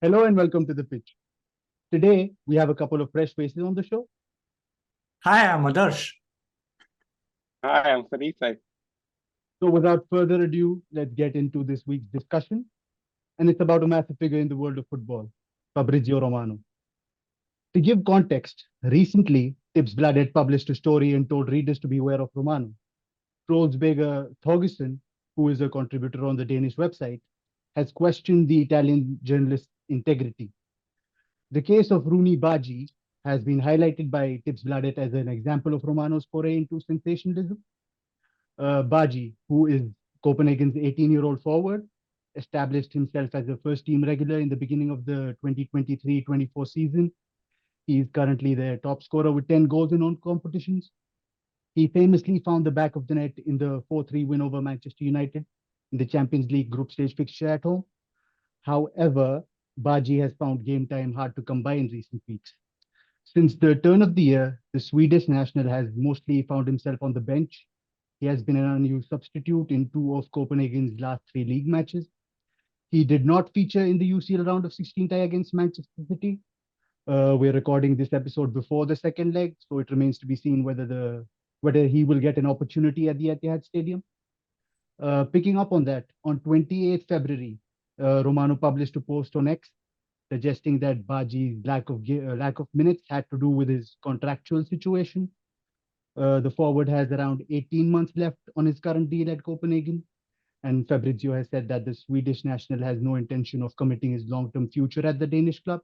Hello and welcome to the pitch. Today, we have a couple of fresh faces on the show. Hi, I'm Adarsh. Hi, I'm Fabrizio. So, without further ado, let's get into this week's discussion. And it's about a massive figure in the world of football, Fabrizio Romano. To give context, recently, Tips Blood had published a story and told readers to beware of Romano. Trollsberger Thorgerson, who is a contributor on the Danish website, has questioned the Italian journalist's integrity. The case of Rooney Baji has been highlighted by Tips Bladet as an example of Romano's foray into sensationalism. Baji, who is Copenhagen's 18-year-old forward, established himself as a first team regular in the beginning of the 2023-24 season. He is currently the top scorer with 10 goals in all competitions. He famously found the back of the net in the 4-3 win over Manchester United in the Champions League group stage fixture at home. However, Baji has found game time hard to come by in recent weeks. Since the turn of the year, the Swedish national has mostly found himself on the bench. He has been an unused substitute in two of Copenhagen's last three league matches. He did not feature in the UCL round of 16 tie against Manchester City. We're recording this episode before the second leg, so it remains to be seen whether he will get an opportunity at the Etihad Stadium. Picking up on that, on 28th February, Romano published a post on X suggesting that Baji's lack of minutes had to do with his contractual situation. The forward has around 18 months left on his current deal at Copenhagen, and Fabrizio has said that the Swedish national has no intention of committing his long-term future at the Danish club.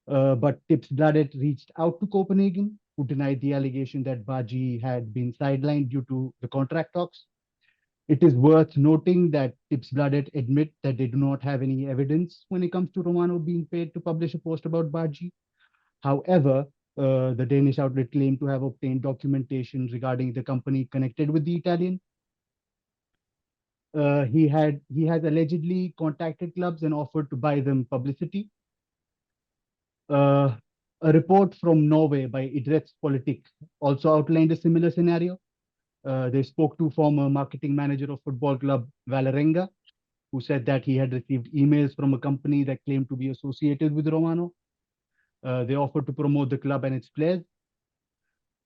But Tips Bladet reached out to Copenhagen, who denied the allegation that Baji had been sidelined due to the contract talks. It is worth noting that Tips Bladet admit that they do not have any evidence when it comes to Romano being paid to publish a post about Baji. However, the Danish outlet claimed to have obtained documentation regarding the company connected with the Italian. He has allegedly contacted clubs and offered to buy them publicity. Uh, a report from Norway by Idrettspolitikk also outlined a similar scenario. They spoke to former marketing manager of football club Valerenga, who said that he had received emails from a company that claimed to be associated with Romano. They offered to promote the club and its players.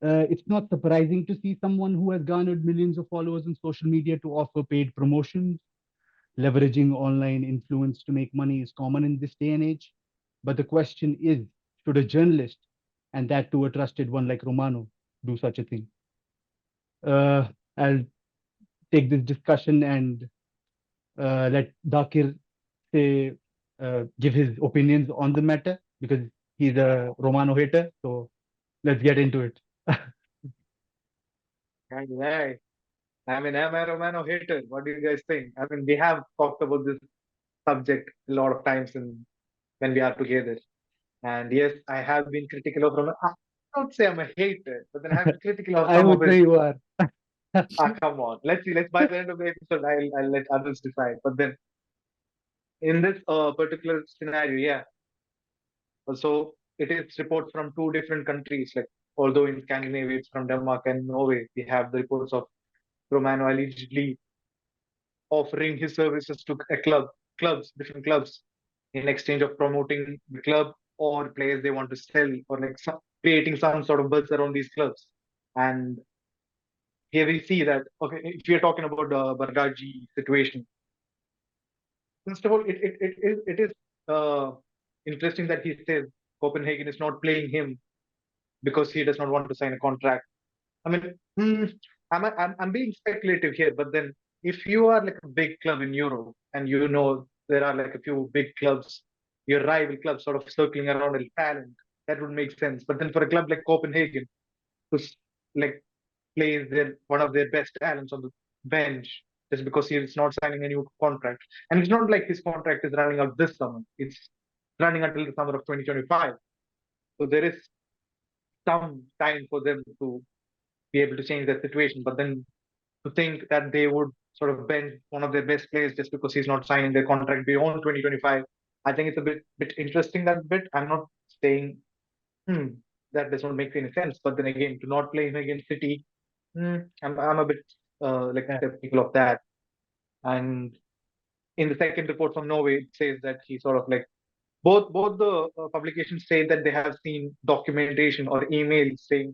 It's not surprising to see someone who has garnered millions of followers on social media to offer paid promotions. Leveraging online influence to make money is common in this day and age. But the question is, should a journalist, and that to a trusted one like Romano, do such a thing? I'll take this discussion and let Dakir give his opinions on the matter because he's a Romano hater. So let's get into it. Right. I'm a Romano hater. What do you guys think? We have talked about this subject a lot of times when we are together. And yes, I have been critical of Romano. I don't say I'm a hater, but then I have been critical of I some of would his. say you are. Come on. Let's see. Let's by the end of the episode, I'll let others decide. But then in this particular scenario, yeah. So it is reports from two different countries. Like although in Scandinavia it's from Denmark and Norway, we have the reports of Romano allegedly offering his services to different clubs, in exchange of promoting the club or players they want to sell, or like creating some sort of buzz around these clubs. And here we see that, okay, if we are talking about the Bardaji situation, first of all, it is uh, interesting that he says Copenhagen is not playing him because he does not want to sign a contract. I mean, I'm being speculative here, but then if you are like a big club in Europe and you know there are like a few big clubs, your rival clubs sort of circling around a talent, that would make sense. But then for a club like Copenhagen, who's like plays their one of their best talents on the bench just because he is not signing a new contract, and it's not like his contract is running out this summer; it's running until the summer of 2025. So there is some time for them to be able to change that situation. But then to think that they would sort of bench one of their best players just because he's not signing their contract beyond 2025, I think it's a bit interesting that bit. I'm not saying hmm, that does not make any sense. But then again, to not play him against City, I'm a bit like Yeah. skeptical of that. And in the second report from Norway, it says that he sort of like both the publications say that they have seen documentation or emails saying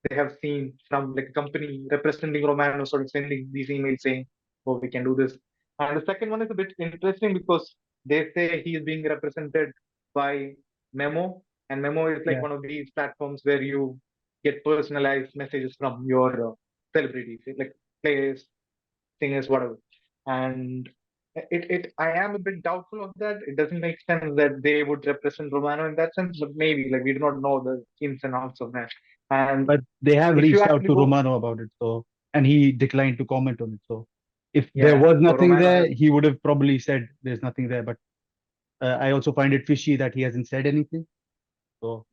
they have seen from like a company representing Romano sort of sending these emails saying, "Oh, we can do this." And the second one is a bit interesting because they say he is being represented by Memo, and Memo is like Yeah, one of these platforms where you get personalized messages from your celebrities, like players, singers, whatever. And I am a bit doubtful of that. It doesn't make sense that they would represent Romano in that sense, but maybe like we do not know the ins and outs of that. And but they have if you reached out actually to go, Romano about it, so and he declined to comment on it. So if there yeah, was so nothing Romano there, has, he would have probably said there's nothing there. But I also find it fishy that he hasn't said anything. So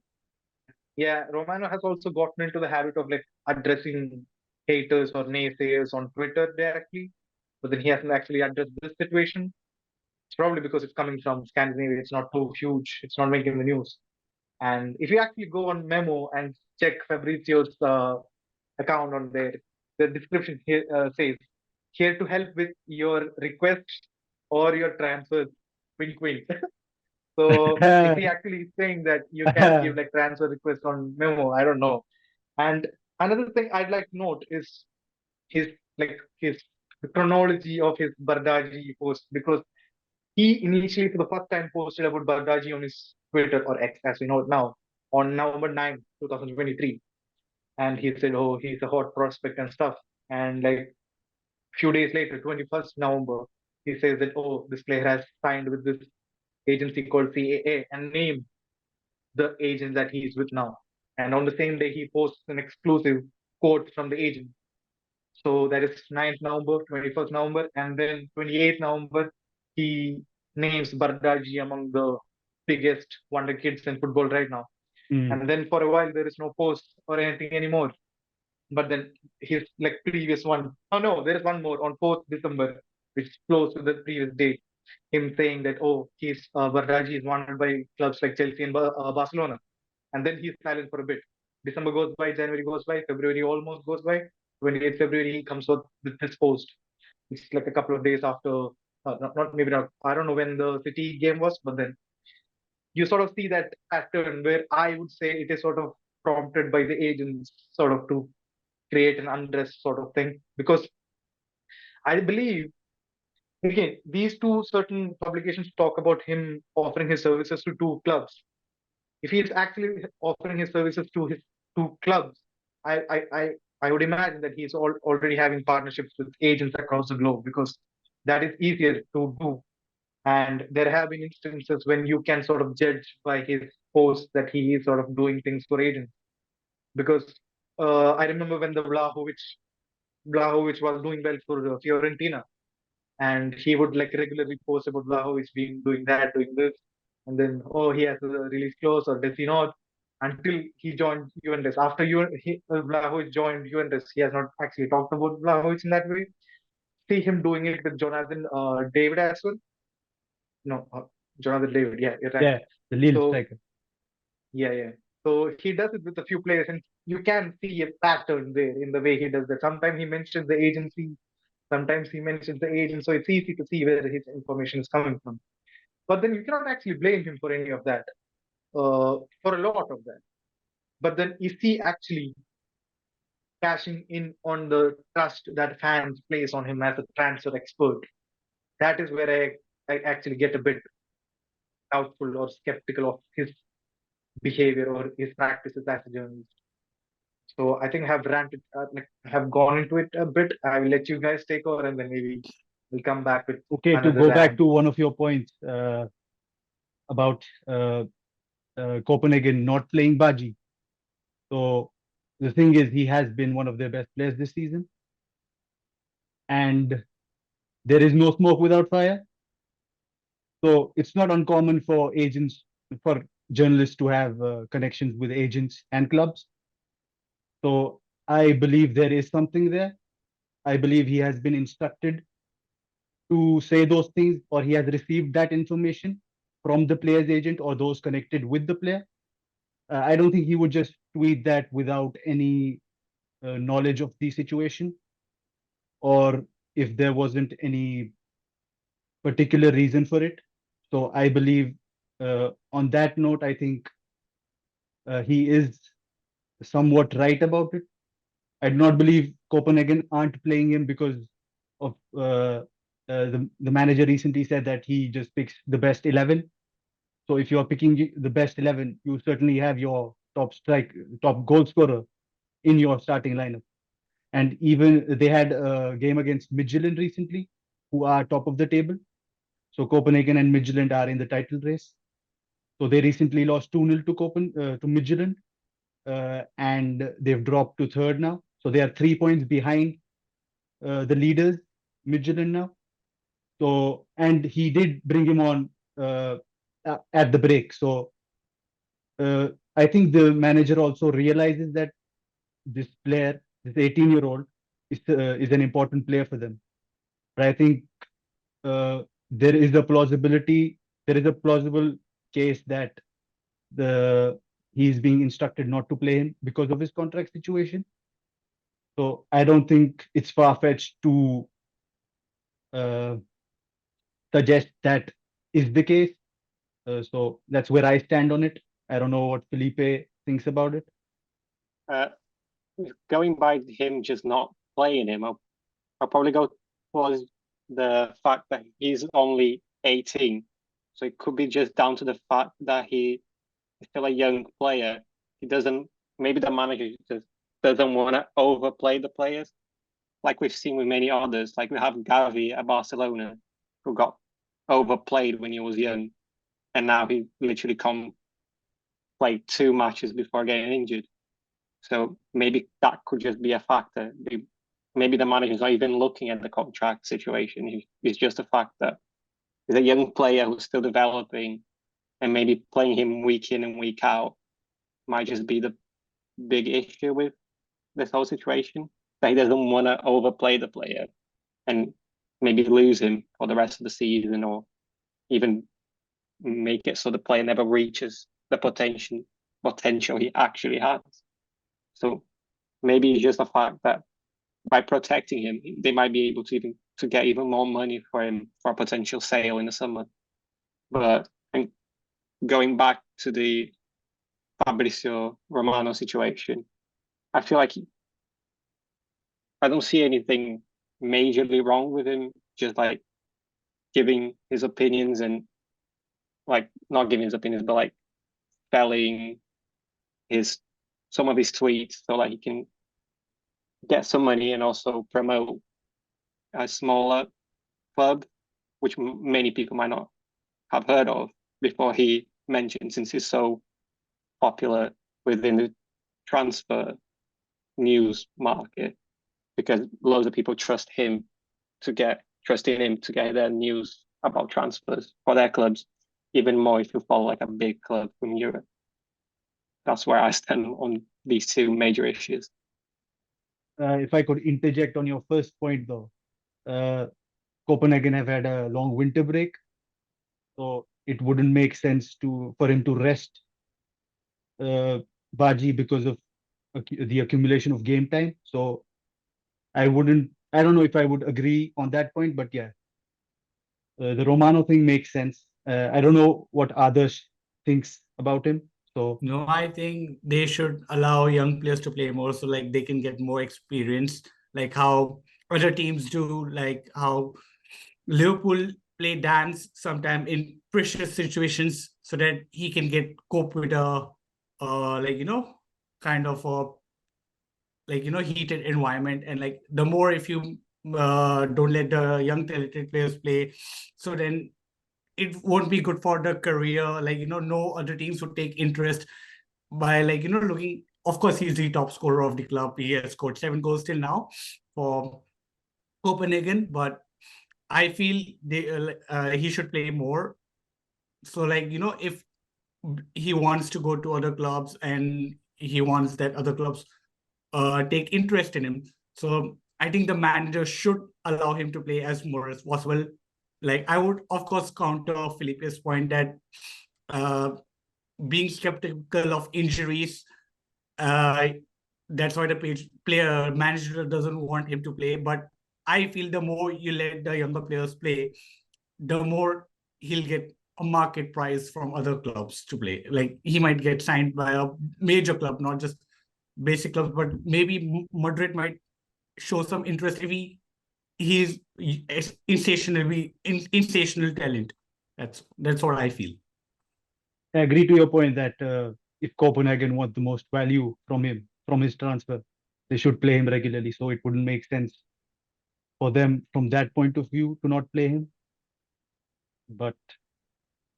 yeah, Romano has also gotten into the habit of like addressing haters or naysayers on Twitter directly, but then he hasn't actually addressed this situation. It's probably because it's coming from Scandinavia. It's not too huge. It's not making the news. And if you actually go on Memo and check Fabrizio's account on there, the description here says, "Here to help with your requests or your transfers." Wink, wink. So is he actually saying that you can give like transfer requests on Memo? I don't know. And another thing I'd like to note is his like his the chronology of his Bardaji post, because he initially for the first time posted about Bardaji on his Twitter or X as we know it now on November 9th, 2023. And he said, "Oh, he's a hot prospect and stuff." And like few days later, 21st November, he says that, "Oh, this player has signed with this agency called CAA," and named the agent that he's with now. And on the same day, he posts an exclusive quote from the agent. So that is 9th November, 21st November, and then 28th November, he names Bardaji among the biggest wonder kids in football right now. mm, And then for a while, there is no post or anything anymore. But then his like previous one, oh no, there is one more on 4th December, which is close to the previous date. Him saying that, oh, he's Bardaji is wanted by clubs like Chelsea and Barcelona. And then he's silent for a bit. December goes by, January goes by, February almost goes by. 28th February, he comes out with this post. It's like a couple of days after, not maybe not, I don't know when the City game was, but then you sort of see that pattern where I would say it is sort of prompted by the agents sort of to create an unrest sort of thing. Because I believe, again, these two certain publications talk about him offering his services to two clubs. If he's actually offering his services to his two clubs, I I I, I would imagine that he's already having partnerships with agents across the globe because that is easier to do. And there have been instances when you can sort of judge by his posts that he is sort of doing things for agents. Because I remember when the Vlahovic was doing well for Fiorentina, and he would like regularly post about Vlahovic being doing that, doing this, and then oh he has a release clause or does he not? Until he joined Juventus. After Vlahovic joined Juventus, he has not actually talked about Vlahovic in that way. See him doing it with Jonathan David as well. No, Jonathan David. Yeah, you're right. yeah, the Lille So striker. yeah, yeah. So he does it with a few players, and you can see a pattern there in the way he does that. Sometimes he mentions the agency, sometimes he mentions the agent, so it's easy to see where his information is coming from. But then you cannot actually blame him for any of that, for a lot of that. But then is he actually cashing in on the trust that fans place on him as a transfer expert? That is where I actually get a bit doubtful or skeptical of his behavior or his practices as a journalist. So I think I have ranted, like, have gone into it a bit. I will let you guys take over, and then maybe we'll come back with Okay, to another go back rant. to one of your points about Copenhagen not playing Baji. So the thing is, he has been one of their best players this season, and there is no smoke without fire. So it's not uncommon for agents, for journalists to have connections with agents and clubs. So I believe there is something there. I believe he has been instructed to say those things, or he has received that information from the player's agent or those connected with the player. I don't think he would just tweet that without any knowledge of the situation, or if there wasn't any particular reason for it. So I believe On that note, I think he is somewhat right about it. I do not believe Copenhagen aren't playing him because of the manager recently said that he just picks the best 11. So if you're picking the best 11, you certainly have your top goal scorer in your starting lineup. And even they had a game against Midtjylland recently, who are top of the table. So Copenhagen and Midtjylland are in the title race. So they recently lost 2-0 to Midtjylland, and they've dropped to third now. So they are 3 points behind the leaders, Midtjylland now. So, and he did bring him on uh, at the break. So uh, I think the manager also realizes that this player, this 18-year-old, is an important player for them. But I think uh, there is a plausibility, there is a plausible case that the he's being instructed not to play him because of his contract situation. So I don't think it's far fetched to uh, suggest that is the case. So that's where I stand on it. I don't know what Felipe thinks about it. Uh, Going by him just not playing him, I'll probably go towards the fact that he's only 18. So it could be just down to the fact that he is still a young player. He doesn't, maybe the manager just doesn't want to overplay the players, like we've seen with many others. Like we have Gavi at Barcelona, who got overplayed when he was young, and now he literally can't play 2 matches before getting injured. So maybe that could just be a factor. Maybe the manager's not even looking at the contract situation. It's just a fact that he's a young player who's still developing, and maybe playing him week in and week out might just be the big issue with this whole situation. That he doesn't want to overplay the player and maybe lose him for the rest of the season, or even make it so the player never reaches the potential he actually has. So maybe it's just a fact that by protecting him, they might be able to get even more money for him for a potential sale in the summer. But and going back to the Fabrizio Romano situation, I feel like I don't see anything majorly wrong with him just like giving his opinions, and like not giving his opinions, but like spelling his some of his tweets so that he can get some money and also promote a smaller club, which many people might not have heard of before he mentioned, since he's so popular within the transfer news market, because loads of people trust in him to get their news about transfers for their clubs, even more if you follow like a big club from Europe. That's where I stand on these two major issues. If I could interject on your first point, though, uh, Copenhagen have had a long winter break, so it wouldn't make sense for him to rest uh, Baji because of the accumulation of game time. So I don't know if I would agree on that point, but yeah, the Romano thing makes sense. I don't know what others thinks about him. So No, I think they should allow young players to play more so like they can get more experience, like how other teams do, like how Liverpool play dance sometime in precious situations so that he can get cope with a like kind of a heated environment. And like the more if you don't let the young talented players play, so then it won't be good for the career. Like no other teams would take interest by looking. Of course, he's the top scorer of the club. He has scored 7 goals till now for Copenhagen, but I feel he should play more. So if he wants to go to other clubs and he wants that other clubs take interest in him, so I think the manager should allow him to play as more as possible. Like I would of course counter Felipe's point that uh, being skeptical of injuries, uh, that's why the player manager doesn't want him to play. But I feel the more you let the younger players play, the more he'll get a market price from other clubs to play. Like he might get signed by a major club, not just basic clubs, but maybe Madrid might show some interest if he's sensational talent. That's what I feel. I agree to your point that if Copenhagen want the most value from him, from his transfer, they should play him regularly. So it wouldn't make sense for them from that point of view to not play him. But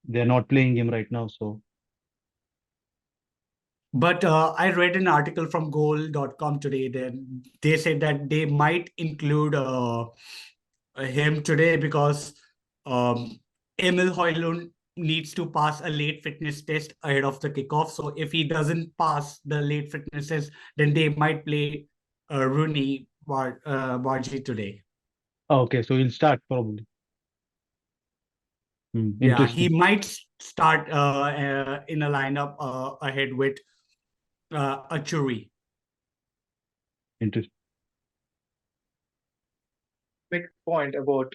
they're not playing him right now. So But I read an article from goal.com today. Then they said that they might include him today because um, Emil Højlund needs to pass a late fitness test ahead of the kickoff. So if he doesn't pass the late fitness test, then they might play Rooney Bargi today. okay, so he'll start probably. Yeah, he Interesting. might start in a lineup ahead with Achuri. Interesting. Big point about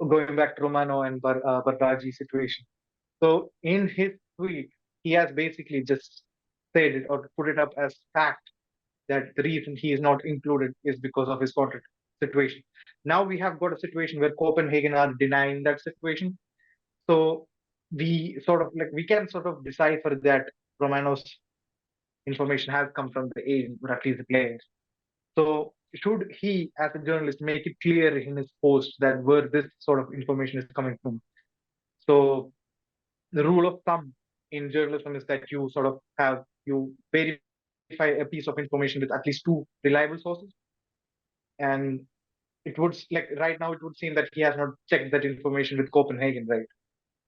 going back to Romano and Barbaji situation. So in his tweet, he has basically just said it or put it up as fact that the reason he is not included is because of his contract situation. Now we have got a situation where Copenhagen are denying that situation. So we can sort of decipher that Romano's information has come from the agent or at least the players. So should he, as a journalist, make it clear in his post that where this sort of information is coming from? So the rule of thumb in journalism is that you verify a piece of information with at least two reliable sources. And it would like right now it would seem that he has not checked that information with Copenhagen, right?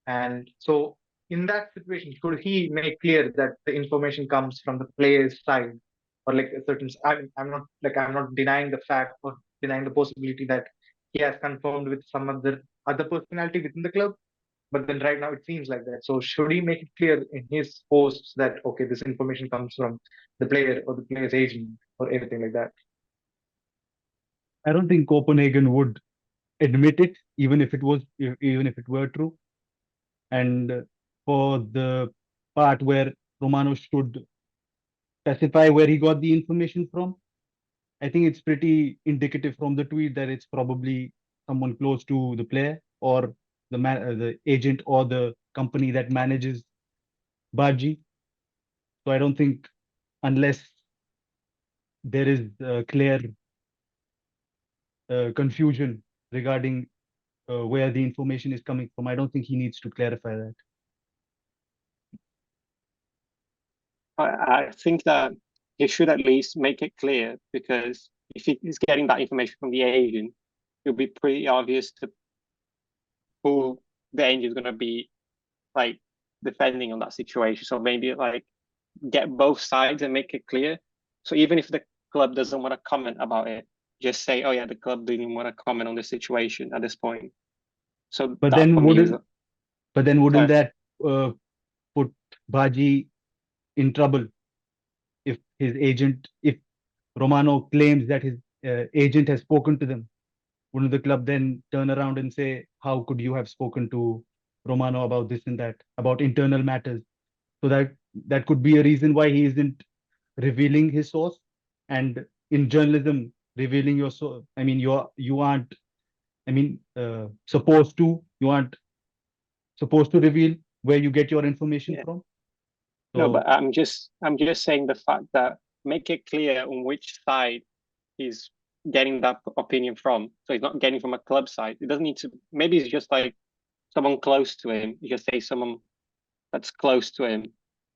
And so in that situation, should he make clear that the information comes from the player's side, or like a certain? I'm not denying the fact or denying the possibility that he has confirmed with some other personality within the club. But then right now it seems like that. So should he make it clear in his posts that okay, this information comes from the player or the player's agent or anything like that? I don't think Copenhagen would admit it, even if it were true. And for the part where Romano should specify where he got the information from, I think it's pretty indicative from the tweet that it's probably someone close to the player or the agent or the company that manages Baji. So I don't think unless there is clear confusion regarding where the information is coming from, I don't think he needs to clarify that. I think that he should at least make it clear, because if he's getting that information from the agent, it'll be pretty obvious to who the agent is going to be like defending on that situation. So maybe like get both sides and make it clear. So even if the club doesn't want to comment about it, just say, "Oh yeah, the club didn't want to comment on the situation at this point." So But that then for me is. wouldn't that put Baji in trouble if Romano claims that his agent has spoken to them? Wouldn't the club then turn around and say, how could you have spoken to Romano about this and that, about internal matters? So that could be a reason why he isn't revealing his source. And in journalism, revealing your source, I mean, you aren't, you aren't supposed to reveal where you get your information Yeah. from. No, So but I'm just saying the fact that make it clear on which side he's getting that opinion from. So he's not getting from a club side. It doesn't need to. Maybe it's just like someone close to him. You just say someone that's close to him.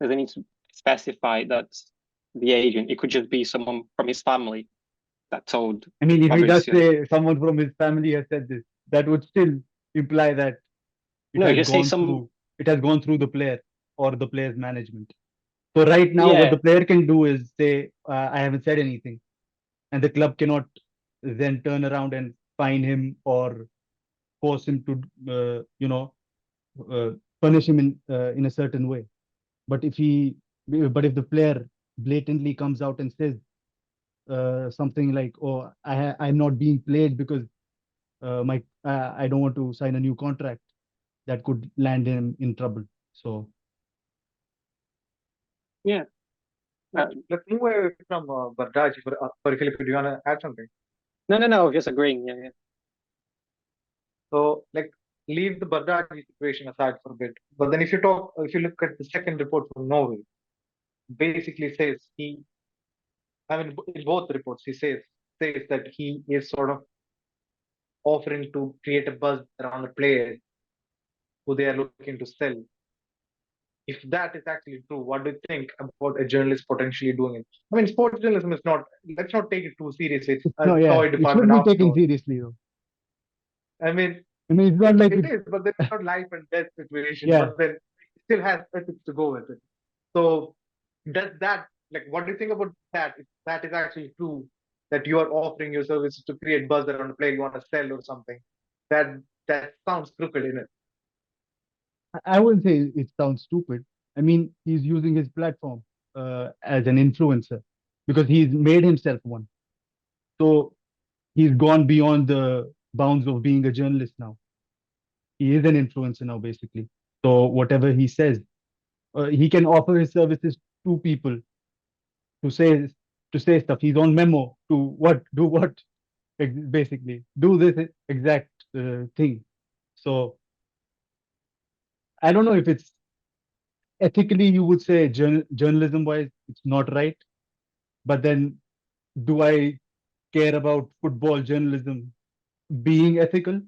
Doesn't need to specify that's the agent. It could just be someone from his family that told I mean, if he does Fabrizio. say someone from his family has said this, that would still imply that it No, has just say gone some. through it has gone through the player or the player's management. So right now, what Yeah, the player can do is say, "I haven't said anything," and the club cannot then turn around and fine him or force him to, uh, punish him in a certain way. But if the player blatantly comes out and says something like, "Oh, I'm not being played because I don't want to sign a new contract," that could land him in trouble. So Yeah. Let's move away from Barraj. Sorry, Philip, do you want to add something? No. Just agreeing. Yeah. So, like, leave the Barraj situation aside for a bit. But then, if you look at the second report from Norway, basically says I mean, in both reports, says that he is sort of offering to create a buzz around a player who they are looking to sell. If that is actually true, what do you think about a journalist potentially doing it? I mean, sports journalism is not. Let's not take it too seriously. It's no, a yeah, toy it should department be after taken all. seriously though. I mean, I mean, it's not like it is, but there's not life and death situation. yeah. But then it still has ethics to go with it. So does that, like, what do you think about that? If that is actually true, that you are offering your services to create buzz around a player you want to sell or something, that that sounds crooked in it. I wouldn't say it sounds stupid. I mean, he's using his platform as an influencer because he's made himself one. So he's gone beyond the bounds of being a journalist now. He is an influencer now, basically. So whatever he says, he can offer his services to people to say to say stuff. He's on memo to what do what basically do this exact thing. So I don't know if it's ethically you would say journalism wise it's not right, but then do I care about football journalism being ethical?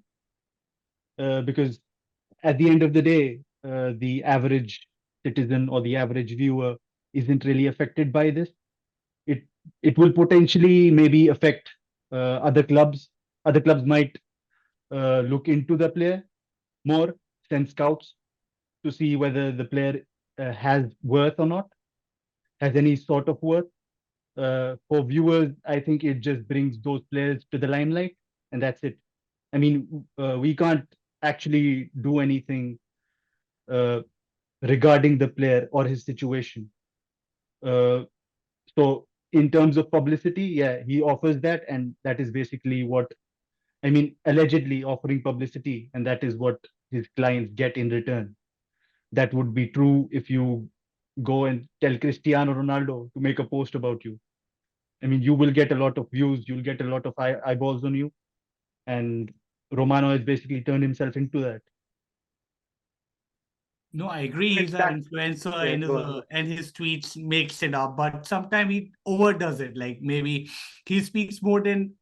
Because at the end of the day, the average citizen or the average viewer isn't really affected by this. It it will potentially maybe affect other clubs. Other clubs might look into the player more, send scouts to see whether the player has worth or not, has any sort of worth. For viewers, I think it just brings those players to the limelight, and that's it. I mean, we can't actually do anything uh, regarding the player or his situation. Uh, so, in terms of publicity, yeah, he offers that, and that is basically what I mean, allegedly offering publicity, and that is what his clients get in return. That would be true if you go and tell Cristiano Ronaldo to make a post about you. I mean, you will get a lot of views, you'll get a lot of eyeballs on you, and Romano has basically turned himself into that. No, I agree. I He's mean, an that, influencer, yeah, go on. and his tweets makes it up, but sometimes he overdoes it. Like maybe he speaks more than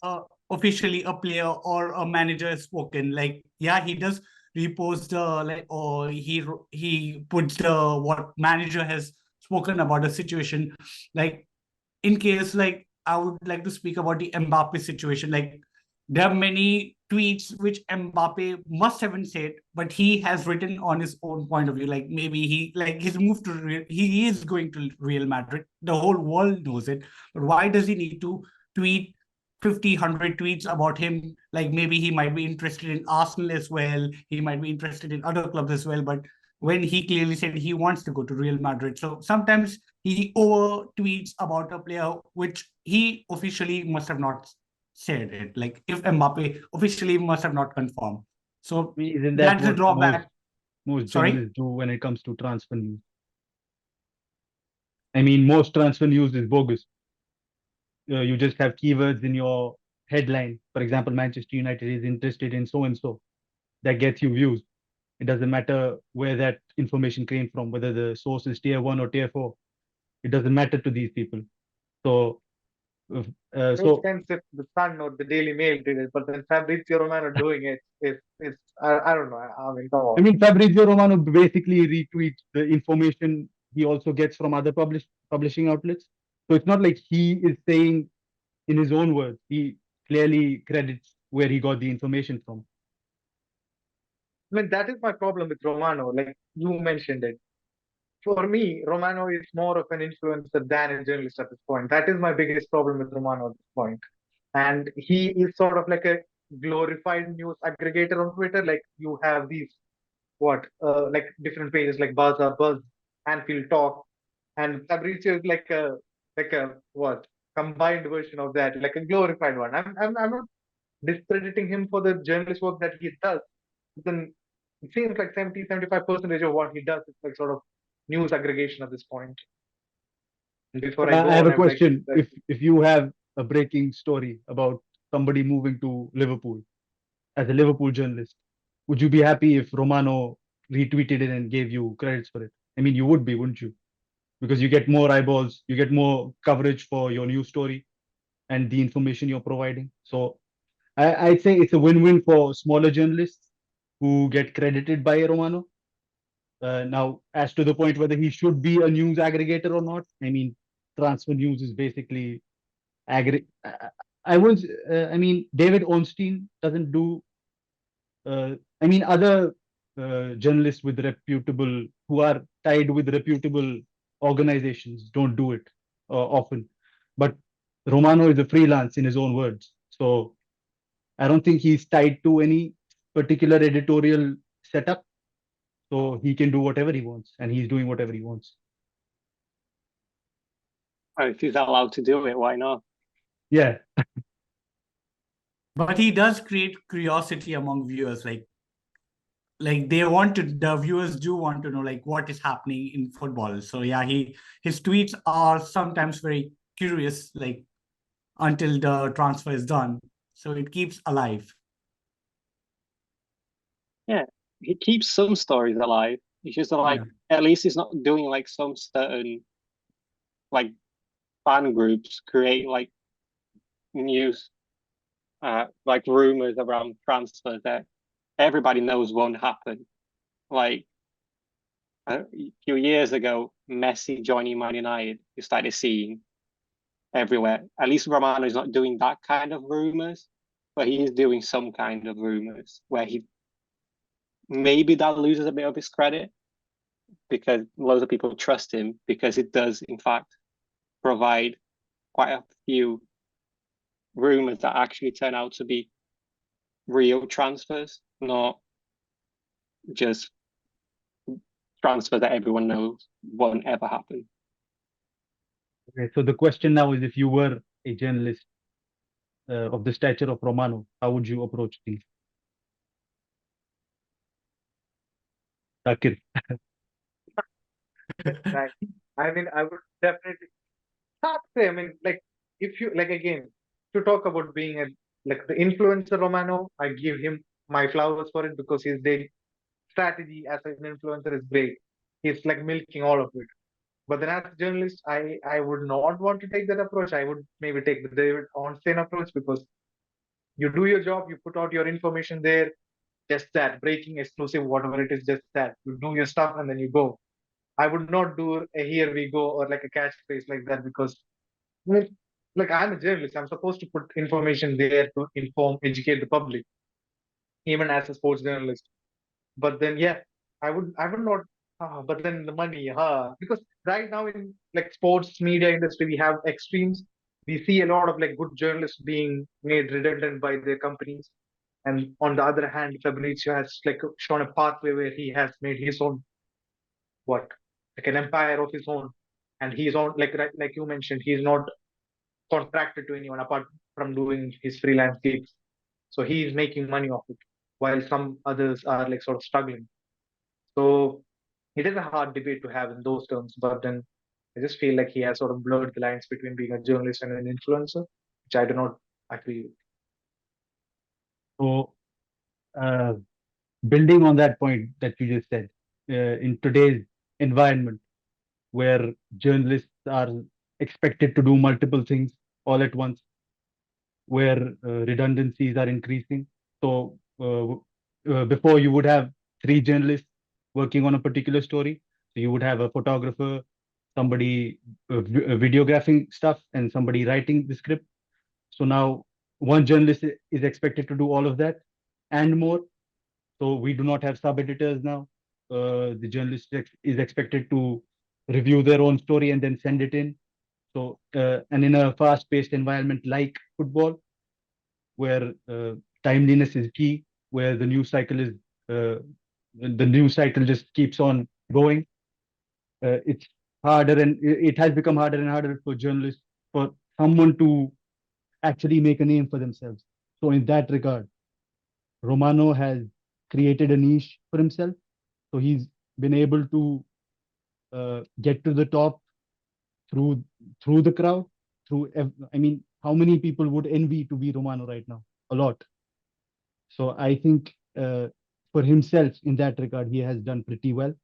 officially a player or a manager has spoken. Like yeah, he does repost the like or he puts the what manager has spoken about the situation. Like in case like I would like to speak about the Mbappe situation. Like there are many tweets which Mbappe must haven't said, but he has written on his own point of view. Like maybe he like his move to he is going to Real Madrid. The whole world knows it. But why does he need to tweet 50, 100 tweets about him? Like maybe he might be interested in Arsenal as well. He might be interested in other clubs as well. But when he clearly said he wants to go to Real Madrid. So sometimes he over tweets about a player which he officially must have not said it. Like if Mbappe officially must have not confirmed. So I mean, isn't that that's the what drawback. most Sorry? journalists do when it comes to transfer news? I mean, most transfer news is bogus. You just have keywords in your headline. For example, Manchester United is interested in so and so. That gets you views. It doesn't matter where that information came from, whether the source is tier one or tier four. It doesn't matter to these people. So, Makes so sense if the Sun or the Daily Mail did it, but then Fabrizio Romano doing it is I don't know. I mean, come I on. mean, Fabrizio Romano basically retweets the information he also gets from other publishing outlets. So it's not like he is saying in his own words. He clearly credits where he got the information from. I mean, that is my problem with Romano. Like you mentioned it. For me, Romano is more of an influencer than a journalist at this point. That is my biggest problem with Romano at this point. And he is sort of like a glorified news aggregator on Twitter. Like you have these like different pages like Buzz, Anfield Talk, and Fabrizio is like a what combined version of that, like a glorified one. I'm not discrediting him for the journalist work that he does. Then it seems like 70-75% of what he does is like sort of news aggregation at this point. And before I I go have on, a I would like to question. If you have a breaking story about somebody moving to Liverpool as a Liverpool journalist, would you be happy if Romano retweeted it and gave you credits for it? I mean, you would be, wouldn't you? Because you get more eyeballs, you get more coverage for your news story and the information you're providing. So I'd say it's a win-win for smaller journalists who get credited by Romano. Now, as to the point whether he should be a news aggregator or not, I mean, transfer news is basically I was, I mean, David Ornstein doesn't do. I mean, other journalists with reputable who are tied with reputable organizations don't do it often. But Romano is a freelance in his own words, so I don't think he's tied to any particular editorial setup. So he can do whatever he wants, and he's doing whatever he wants. If he's allowed to do it, why not? Yeah, But he does create curiosity among viewers. Like they want to, the viewers do want to know like what is happening in football. So yeah, his tweets are sometimes very curious, like until the transfer is done. So it keeps alive. Yeah, he keeps some stories alive. It's just like Yeah. at least he's not doing like some certain like fan groups create like news, like rumors around transfers that everybody knows won't happen. Like a few years ago, Messi joining Man United, you started seeing everywhere. At least Romano is not doing that kind of rumors, but he is doing some kind of rumors where he maybe that loses a bit of his credit because loads of people trust him because it does in fact provide quite a few rumors that actually turn out to be real transfers, not just transfers that everyone knows won't ever happen. okay. So the question now is, if you were a journalist of the stature of Romano, how would you approach things? Takir. Right. I mean, I would definitely hard to say. I mean, like if you like again to talk about being a like the influencer Romano, I give him my flowers for it because his daily strategy as an influencer is great. He's like milking all of it. But then as a journalist, I would not want to take that approach. I would maybe take the David Ornstein approach because you do your job, you put out your information there, just that breaking exclusive, whatever it is, just that you do your stuff and then you go. I would not do a here we go or like a catchphrase like that because well, like I'm a journalist. I'm supposed to put information there to inform, educate the public, even as a sports journalist. But then, yeah, I would not. But then the money, because right now in like sports media industry, we have extremes. We see a lot of like good journalists being made redundant by their companies, and on the other hand, Fabrizio has like shown a pathway where he has made his own what like an empire of his own, and he's on like you mentioned, he's not contracted to anyone apart from doing his freelance gigs. So he's making money off it, while some others are like sort of struggling. So it is a hard debate to have in those terms. But then I just feel like he has sort of blurred the lines between being a journalist and an influencer, which I do not agree with. So, uh, building on that point that you just said, in today's environment where journalists are expected to do multiple things all at once, where redundancies are increasing. So, before you would have three journalists working on a particular story. So you would have a photographer, somebody videographing stuff, and somebody writing the script. So now one journalist is expected to do all of that and more. So we do not have sub editors now. The journalist is expected to review their own story and then send it in. So, and in a fast paced environment like football, where timeliness is key, where the news cycle just keeps on going. It's harder, and it has become harder and harder for journalists, for someone to actually make a name for themselves. So in that regard, Romano has created a niche for himself. So he's been able to get to the top through the crowd. I mean, how many people would envy to be Romano right now? A lot. So I think for himself in that regard, he has done pretty well.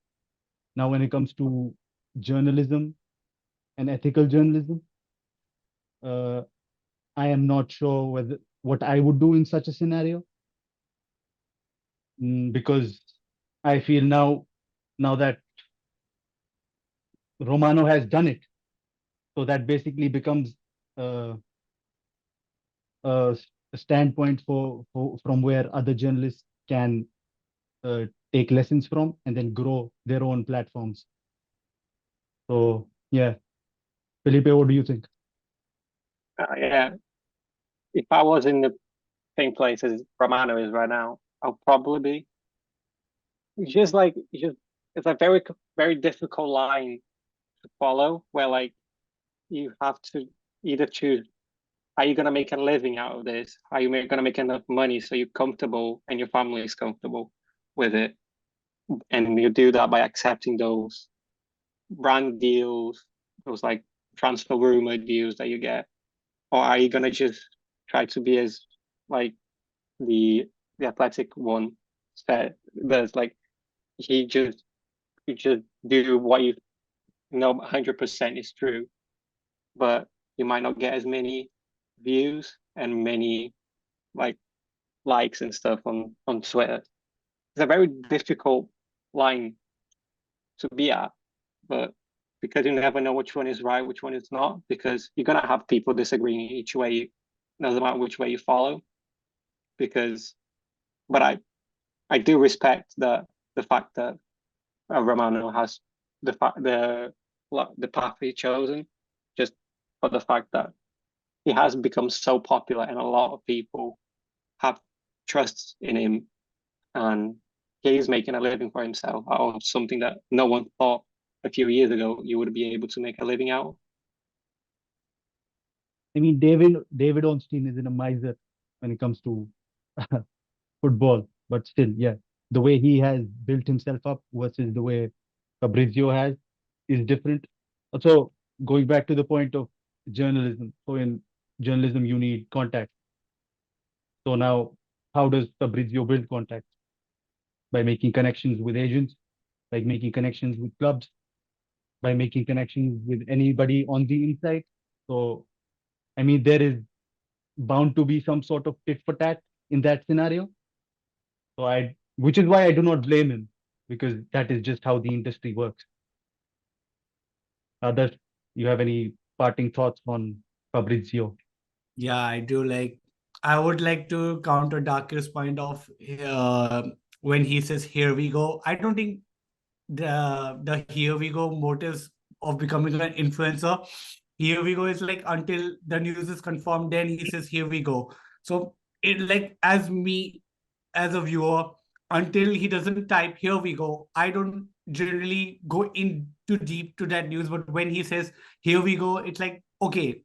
Now, when it comes to journalism and ethical journalism, uh, I am not sure whether what I would do in such a scenario, because I feel now that Romano has done it, so that basically becomes uh, a standpoint from where other journalists can uh, take lessons from and then grow their own platforms. So yeah, Felipe, what do you think? Yeah, if I was in the same place as Romano is right now, I'll probably be. It's a very difficult line to follow, where like you have to either choose: are you going to make a living out of this? Are you going to make enough money so you're comfortable and your family is comfortable with it? And you do that by accepting those brand deals, those like transfer rumor deals that you get, or are you going to just try to be as like the athletic one said? There's like he just you just do what you know 100% is true, but you might not get as many views and many like likes and stuff on Twitter. It's a very difficult line to be at, but because you never know which one is right, which one is not, because you're gonna have people disagreeing each way, doesn't matter which way you follow. Because, but I do respect the fact that Romano has the path he chosen, just for the fact that he has become so popular and a lot of people have trust in him, and he's making a living for himself out of something that no one thought a few years ago you would be able to make a living out of. I mean, David Ornstein is in a miser when it comes to football, but still, yeah, the way he has built himself up versus the way Fabrizio has is different. Also, going back to the point of journalism, so in journalism you need contact. So now, how does Fabrizio build contacts? By making connections with agents, by making connections with clubs, by making connections with anybody on the inside. So, I mean, there is bound to be some sort of tit for tat in that scenario. Which is why I do not blame him, because that is just how the industry works. Others, you have any parting thoughts on Fabrizio? Yeah, I do. I would like to counter Darker's point of when he says "here we go." I don't think the "here we go" motives of becoming an influencer. Here we go is like until the news is confirmed, then he says "here we go." So it like as me as a viewer, until he doesn't type "here we go," I don't generally go in too deep to that news. But when he says "here we go," it's like okay,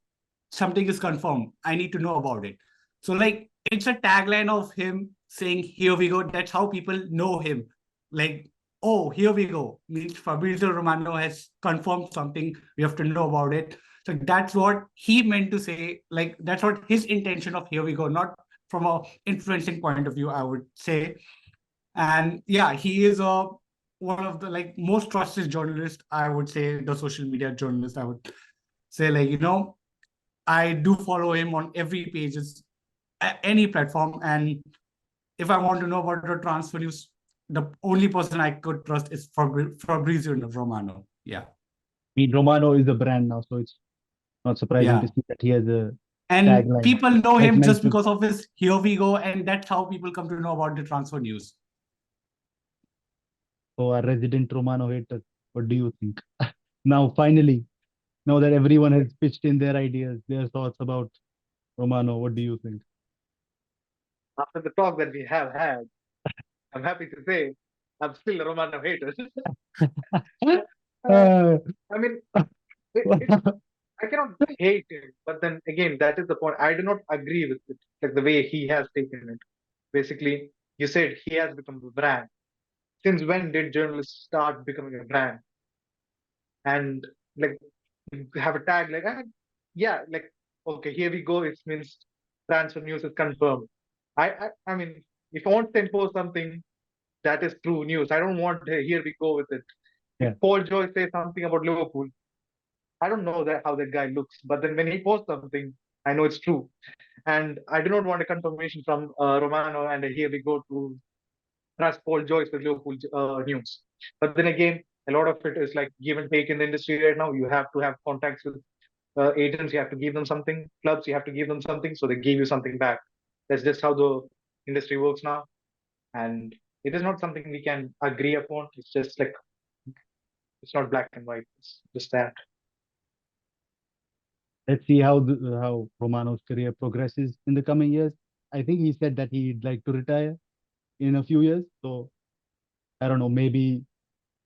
something is confirmed. I need to know about it. So like it's a tagline of him saying "here we go." That's how people know him. Like, oh, here we go means Fabrizio Romano has confirmed something. We have to know about it. So that's what he meant to say. Like that's what his intention of "here we go," not from a influencing point of view, I would say. And yeah, he is a one of the like most trusted journalist. I would say the social media journalist. I would say I do follow him on every pages, any platform. And if I want to know about the transfer news, the only person I could trust is Fabrizio Romano. Yeah. I mean, Romano is a brand now, so it's not surprising to Yeah. see that he has a And tagline, people know like him just mentioned. because of his "here we go," and that's how people come to know about the transfer news. So, a resident Romano hater, what do you think? Now, finally, now that everyone has pitched in their ideas, their thoughts about Romano, what do you think? After the talk that we have had, I'm happy to say I'm still a Romano hater. uh, Uh, I mean, I cannot hate him, but then again, that is the point. I do not agree with it, like the way he has taken it. Basically, You said he has become a brand. Since when did journalists start becoming a brand? And like have a tag like, yeah, like okay, here we go. It means transfer news is confirmed. I mean, if I want to post something that is true news, I don't want here we go with it. If Yeah. Paul Joyce says something about Liverpool, I don't know that how that guy looks, but then when he posts something, I know it's true. And I do not want a confirmation from Romano and here we go to trust Paul Joyce with Liverpool news. But then again, a lot of it is like give and take in the industry right now. You have to have contacts with agents, you have to give them something. Clubs, you have to give them something, so they give you something back. That's just how the industry works now, and it is not something we can agree upon. It's just like it's not black and white. It's just that. Let's see how Romano's career progresses in the coming years. I think he said that he'd like to retire in a few years. So I don't know, maybe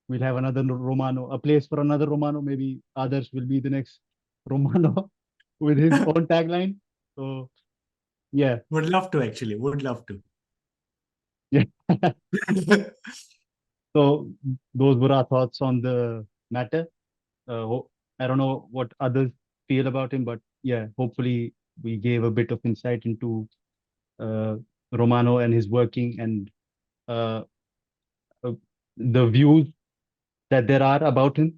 we'll have another Romano, a place for another Romano. Maybe others will be the next Romano with his own tagline. So yeah, Would love to actually. Would love to. yeah. So those were our thoughts on the matter. I don't know what others feel about him, but yeah, hopefully we gave a bit of insight into uh, Romano and his working and uh, uh, the views that there are about him.